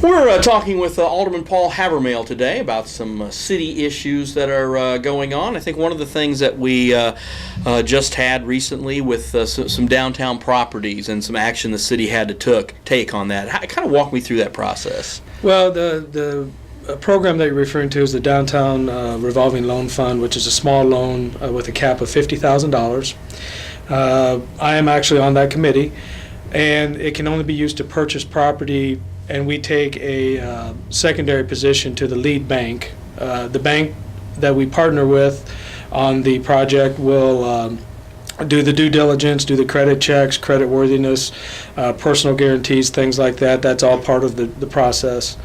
We're talking with Alderman Paul Havermale today about some city issues that are going on. I think one of the things that we just had recently with some downtown properties and some action the city had to take on that. Kind of walk me through that process. Well, the program that you're referring to is the Downtown Revolving Loan Fund, which is a small loan with a cap of $50,000. I am actually on that committee, and it can only be used to purchase property, and we take a secondary position to the lead bank. The bank that we partner with on the project will do the due diligence, do the credit checks, credit worthiness, personal guarantees, things like that. That's all part of the process.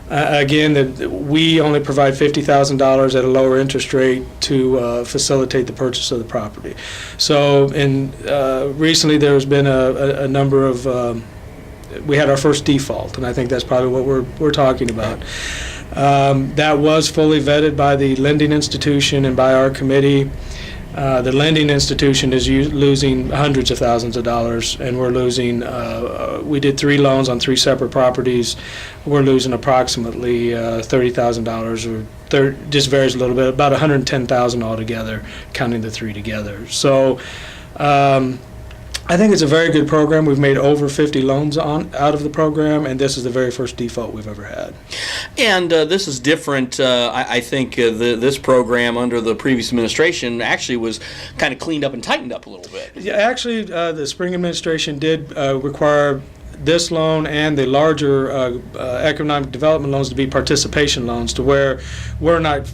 Again, we only provide $50,000 at a lower interest rate to facilitate the purchase of the property. So, recently there has been a number of we had our first default, and I think that's probably what we're talking about. That was fully vetted by the lending institution and by our committee. The lending institution is losing hundreds of thousands of dollars, and we're losing, we did 3 loans on 3 separate properties. We're losing approximately $30,000, or just varies a little bit, about $110,000 altogether, counting the 3 together. So I think it's a very good program. We've made over 50 loans out of the program, and this is the very first default we've ever had. And this is different. I think this program under the previous administration actually was kind of cleaned up and tightened up a little bit. Yeah, actually, the spring administration did require this loan and the larger economic development loans to be participation loans, to where we're not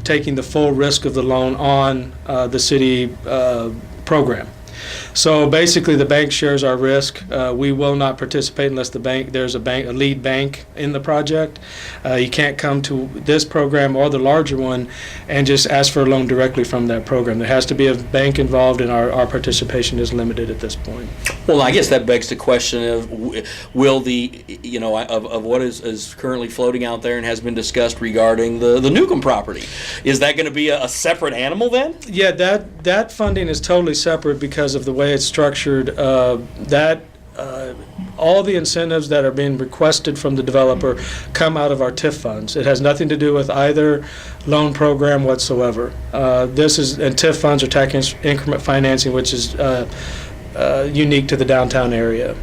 taking the full risk of the loan on the city program. So basically, the bank shares our risk. We will not participate unless there's a lead bank in the project. You can't come to this program or the larger one and just ask for a loan directly from that program. There has to be a bank involved, and our participation is limited at this point. Well, I guess that begs the question of will of what is currently floating out there and has been discussed regarding the Newcomb property. Is that going to be a separate animal then? Yeah, that funding is totally separate because of the way it's structured. All the incentives that are being requested from the developer come out of our TIF funds. It has nothing to do with either loan program whatsoever. And TIF funds are tax increment financing, which is unique to the downtown area,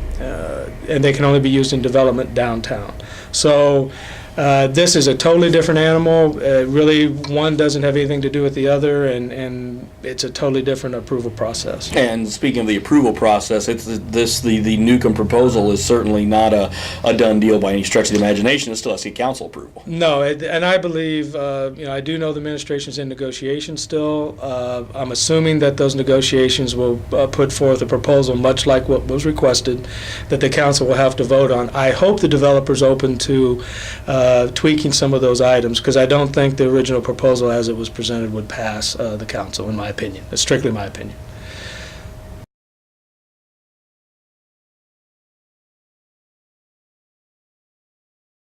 and they can only be used in development downtown. So this is a totally different animal. Really, one doesn't have anything to do with the other, and it's a totally different approval process. And speaking of the approval process, the Newcomb proposal is certainly not a done deal by any stretch of the imagination. It still has to get council approval. No, and I believe, I do know the administration's in negotiations still. I'm assuming that those negotiations will put forth a proposal much like what was requested that the council will have to vote on. I hope the developer's open to tweaking some of those items, because I don't think the original proposal as it was presented would pass the council, in my opinion. It's strictly my opinion.